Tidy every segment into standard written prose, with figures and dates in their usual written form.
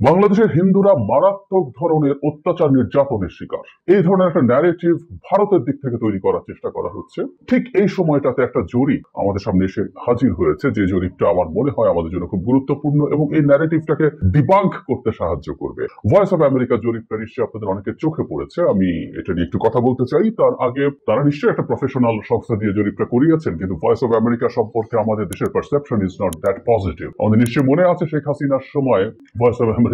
বাংলাদেশের হিন্দুরা মারাত্মক ধরনের অত্যাচার নির্যাতনের শিকার, এই ধরনের একটা ন্যারেটিভ ভারতের দিক থেকে তৈরি করার চেষ্টা করা হচ্ছে। ঠিক এই সময়টাতে একটা জরিপ আমাদের সামনে এসে হাজির হয়েছে, যে জরিপটা আমার মনে হয় আমাদের জন্য খুব গুরুত্বপূর্ণ এবং এই ন্যারেটিভটাকে ডিবাঙ্ক করতে সাহায্য করবে। ভয়েস অফ আমেরিকা জরিপটা নিশ্চয়ই আপনাদের অনেকের চোখে পড়েছে, আমি এটা নিয়ে একটু কথা বলতে চাই। তার আগে তারা নিশ্চয়ই একটা প্রফেশনাল সংস্থা দিয়ে জরিপটা করিয়েছেন, কিন্তু ভয়েস অফ আমেরিকা সম্পর্কে আমাদের দেশের perception is not that positive. আমাদের নিশ্চয়ই মনে আছে শেখ হাসিনার সময় ভয়েস অফ আমেরিকা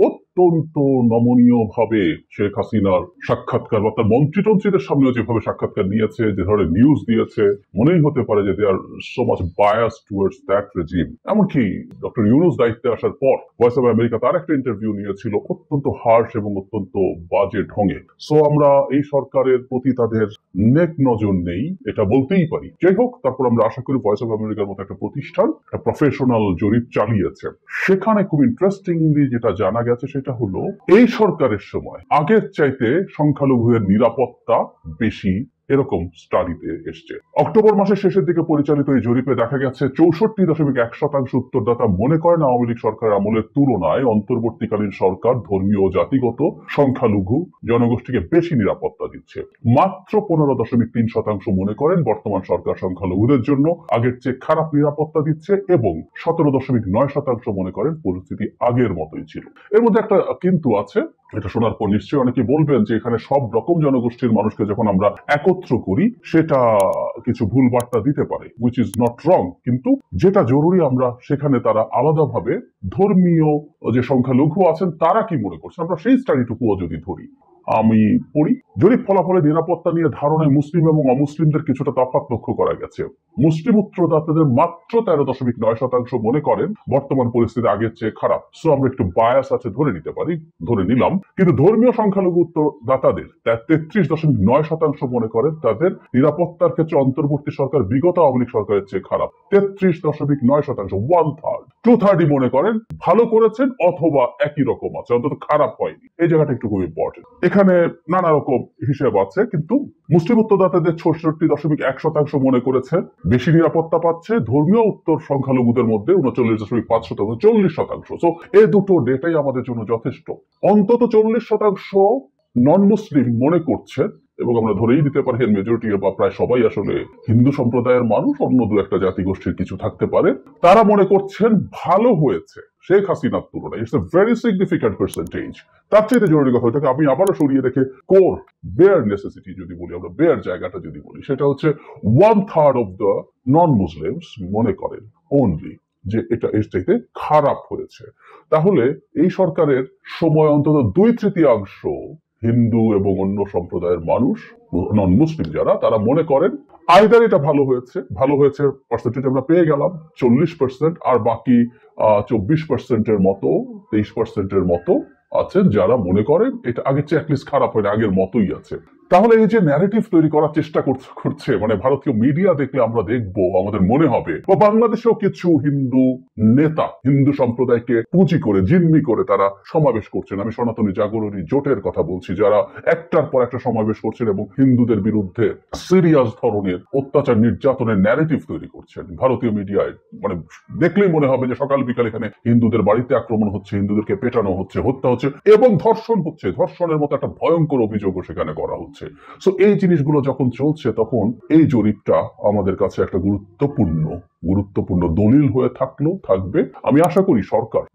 অত্যন্ত নমনীয় ভাবে শেখ হাসিনার সাক্ষাৎকার বা তার মন্ত্রীদের সামনে যেভাবে সাক্ষাৎকার নিয়েছে, যে ধরনের নিউজ দিয়েছে, মনেই হতে পারে যে they are so much bias towards that regime. এমনকি ডক্টর ইউনূস দায়িত্বে আসার পর ভয়েস অফ আমেরিকা তার একটা ইন্টারভিউ নিয়েছিল অত্যন্ত হার্শ এবং অত্যন্ত বাজে ঢঙে। সো আমরা এই সরকারের প্রতি তাদের নেক নজর নেই, এটা বলতেই পারি। যাই হোক, তারপর আমরা আশা করি ভয়েস অফ আমেরিকার মতো একটা প্রতিষ্ঠান একটা প্রফেশনাল জরিপ চালিয়েছে। সেখানে খুব ইন্টারেস্টিংলি যেটা জানা গেছে সেটা হলো, এই সরকারের সময় আগের চাইতে সংখ্যালঘুদের নিরাপত্তা বেশি, এরকম স্টাডিতে এসছে। অক্টোবর মাসের শেষের দিকে পরিচালিত এই জরিপে দেখা গেছে 64.1% উত্তরদাতা মনে করেন আওয়ামী লীগ সরকারের আমলের তুলনায় অন্তর্বর্তীকালীন সরকার ধর্মীয় ও জাতিগত সংখ্যালঘু জনগোষ্ঠীকে বেশি নিরাপত্তা দিচ্ছে। মাত্র 15.3% মনে করেন বর্তমান সরকার সংখ্যালঘুদের জন্য আগের চেয়ে খারাপ নিরাপত্তা দিচ্ছে এবং 17.9% মনে করেন পরিস্থিতি আগের মতোই ছিল। এর মধ্যে একটা কিন্তু আছে, এটা শোনার পর নিশ্চয়ই অনেকে বলবেন যে এখানে সব রকম জনগোষ্ঠীর মানুষকে যখন আমরা একত্র করি সেটা কিছু ভুল বার্তা দিতে পারে, উইচ ইজ নট রং। কিন্তু যেটা জরুরি, আমরা সেখানে তারা আলাদাভাবে ধর্মীয় যে সংখ্যালঘু আছেন তারা কি মনে করছেন, আমরা সেই স্টাডিটুকুও যদি ধরি। আমি পড়ি, জরিপ ফলাফলে নিরাপত্তা নিয়ে ধারণায় মুসলিম এবং অমুসলিমদের কিছুটা তফাৎ লক্ষ্য করা গেছে। মুসলিম উত্তরদাতাদের মাত্র 13.9% মনে করেন বর্তমান পরিস্থিতি আগের চেয়ে খারাপ। সো আমরা একটু বায়াস আছে ধরে নিতে পারি, ধরে নিলাম। কিন্তু ধর্মীয় সংখ্যালঘু উত্তরদাতাদের 33.9% মনে করেন তাদের নিরাপত্তার ক্ষেত্রে অন্তর্বর্তী সরকার বিগত আওয়ামী লীগ সরকারের চেয়ে খারাপ। 33.9%, 1/3, 2/3 মনে করেন ভালো করেছেন অথবা একই রকম আছে, অন্তত খারাপ হয়নি। এই জায়গাটা একটু খুব ইম্পর্টেন্ট। এখানে নানা রকম হিসেব আছে, কিন্তু মুসলিম উত্তরদাতাদের 66.1% মনে করেছে বেশি নিরাপত্তা পাচ্ছে। ধর্মীয় উত্তর সংখ্যালঘুদের মধ্যে 39.5%, 40%। সো এই দুটো ডেটাই আমাদের জন্য যথেষ্ট। অন্তত 40% নন মুসলিম মনে করছে, এবং আমরা ধরেই দিতে পারি মেজরিটি বা প্রায় সবাই আসলে হিন্দু সম্প্রদায়ের মানুষ, অন্য দু একটা জাতিগোষ্ঠীর কিছু থাকতে পারে, তারা মনে করছেন ভালো হয়েছে শেখ হাসিনার তুলনায়। It's a very significant percentage. তার চাইতে জরুরি কথা, এটাকে আমি আবারও সরিয়ে রেখে কোর বেয়ার নেসেসিটি যদি বলি, আমরা বেয়ার জায়গাটা যদি বলি, সেটা হচ্ছে 1/3 অফ দ্য নন মুসলিমস মনে করেন অনলি যে এটা এর চাইতে খারাপ হয়েছে। তাহলে এই সরকারের সময় অন্তত 2/3 হিন্দু এবং অন্য সম্প্রদায়ের মানুষ, নন মুসলিম যারা, তারা মনে করেন আইদার এটা ভালো হয়েছে পার্সেন্টেজ আমরা পেয়ে গেলাম 40%, আর বাকি 24%-এর মতো, 23%-এর মতো আছেন যারা মনে করেন এটা আগের চেয়ে অ্যাটলিস্ট খারাপ হয়নি, আগের মতোই আছে। তাহলে এই যে ন্যারেটিভ তৈরি করার চেষ্টা করছে, মানে ভারতীয় মিডিয়া দেখলে আমরা দেখবো, আমাদের মনে হবে, বা বাংলাদেশেও কিছু হিন্দু নেতা হিন্দু সম্প্রদায়কে পুঁজি করে, জিম্মি করে তারা সমাবেশ করছেন। আমি সনাতনী জাগরণী জোটের কথা বলছি, যারা একটার পর একটা সমাবেশ করছেন এবং হিন্দুদের বিরুদ্ধে সিরিয়াস ধরনের অত্যাচার নির্যাতনের ন্যারেটিভ তৈরি করছেন। ভারতীয় মিডিয়ায় মানে দেখলেই মনে হবে যে সকাল বিকাল এখানে হিন্দুদের বাড়িতে আক্রমণ হচ্ছে, হিন্দুদেরকে পেটানো হচ্ছে, হত্যা হচ্ছে এবং ধর্ষণ হচ্ছে। ধর্ষণের মতো একটা ভয়ঙ্কর অভিযোগও সেখানে করা হচ্ছে। সো এই জিনিসগুলো যখন চলছে, তখন এই জরিপটা আমাদের কাছে একটা গুরুত্বপূর্ণ দলিল হয়ে থাকবে। আমি আশা করি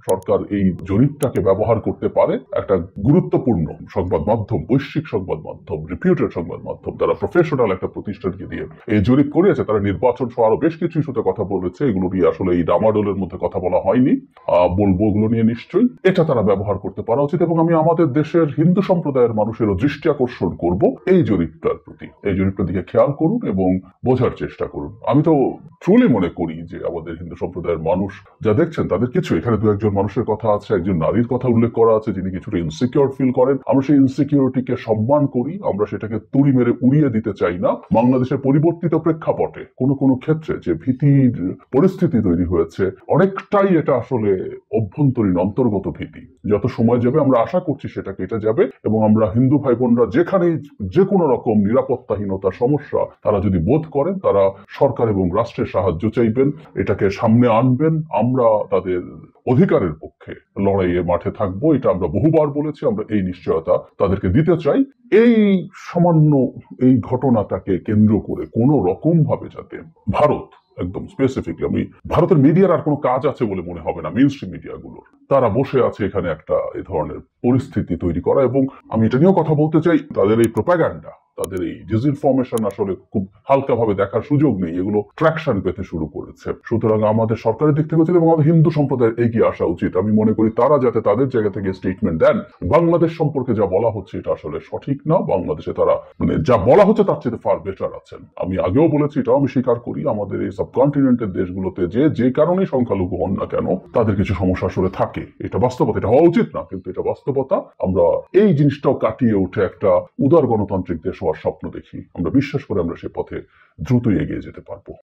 সরকার এই জরিপটাকে ব্যবহার করতে পারে একটা গুরুত্বপূর্ণ সংবাদ মাধ্যম, বৈশ্বিক সংবাদ মাধ্যম, রিপিউটেড সংবাদ মাধ্যম, তারা প্রফেশনাল একটা প্রতিষ্ঠানকে দিয়ে এই জরিপ করিয়েছে। তারা নির্বাচন সহ আরো বেশ কিছু ইস্যুতে কথা বলেছে, এগুলো নিয়ে আসলে এই ডামাডোলের মধ্যে কথা বলা হয়নি, বলবো ওগুলো নিয়ে নিশ্চয়ই। এটা তারা ব্যবহার করতে পারা উচিত, এবং আমি আমাদের দেশের হিন্দু সম্প্রদায়ের মানুষেরও দৃষ্টি আকর্ষণ করব এই জরিপটার প্রতি। এই জরিপটার দিকে খেয়াল করুন এবং বোঝার চেষ্টা করুন। আমি তো ট্রুলি মনে করি যে আমাদের হিন্দু সম্প্রদায়ের মানুষ যা দেখছেন তাদের কিছু, এখানে দু একজন মানুষের কথা আছে, একজন নারীর কথা উল্লেখ করা আছে যিনি কিছুটা ইনসিকিউর ফিল করেন। আমরা সেই ইনসিকিউরিটিকে সম্মান করি, আমরা সেটাকে তুড়ি মেরে উড়িয়ে দিতে চাই না। বাংলাদেশের পরিবর্তিত প্রেক্ষাপটে কোনো ক্ষেত্রে যে ভীতির পরিস্থিতি তৈরি হয়েছে, অনেকটাই এটা আসলে অভ্যন্তরীণ অন্তর্গত ভীতি। যত সময় যাবে আমরা আশা করছি সেটা কেটে যাবে, এবং আমরা হিন্দু ভাই বোনরা যেখানেই যে কোনো রকম নিরাপত্তাহীনতা সমস্যা তারা যদি বোধ করেন, তারা সরকার এবং রাষ্ট্রের সাহায্য চাইবেন, এটাকে সামনে আনবেন। আমরা তাদের অধিকারের পক্ষে লড়াইয়ে মাঠে থাকবো, এটা আমরা বহুবার বলেছি। আমরা এই নিশ্চয়তা তাদেরকে দিতে চাই। এই সামান্য এই ঘটনাটাকে কেন্দ্র করে কোনো রকম ভাবে যাতে ভারত, একদম স্পেসিফিকলি আমি ভারতের মিডিয়ার আর কোনো কাজ আছে বলে মনে হবে না, মেইন স্ট্রিম মিডিয়াগুলোর, তারা বসে আছে এখানে একটা এই ধরনের পরিস্থিতি তৈরি করা। এবং আমি এটা নিয়েও কথা বলতে চাই, তাদের এই প্রোপাগান্ডা, তাদের এই ডিসইনফরমেশন আসলে খুব হালকাভাবে দেখার সুযোগ নেই, এগুলো ট্র্যাকশন পেতে শুরু করেছে। সুতরাং আমাদের সরকারের দিক থেকে এবং আমাদের হিন্দু সম্প্রদায়ের এগিয়ে আসা উচিত। আমি মনে করি তারা যাতে তাদের জায়গা থেকে স্টেটমেন্ট দেন, বাংলাদেশ সম্পর্কে যা বলা হচ্ছে এটা আসলে সঠিক না। বাংলাদেশে তারা যা বলা হচ্ছে তার চেয়ে ফার বেটার আছেন। আমি আগেও বলেছি, এটাও আমি স্বীকার করি, আমাদের এই সাবকন্টিনেন্টের দেশগুলোতে যে কারণেই সংখ্যালঘু হন না কেন তাদের কিছু সমস্যা আসলে থাকে। এটা বাস্তবতা, এটা হওয়া উচিত না, কিন্তু এটা বাস্তবতা। আমরা এই জিনিসটাও কাটিয়ে উঠে একটা উদার গণতান্ত্রিক দেশ হওয়ার স্বপ্ন দেখি। আমরা বিশ্বাস করে আমরা সে পথে দ্রুতই এগিয়ে যেতে পারবো।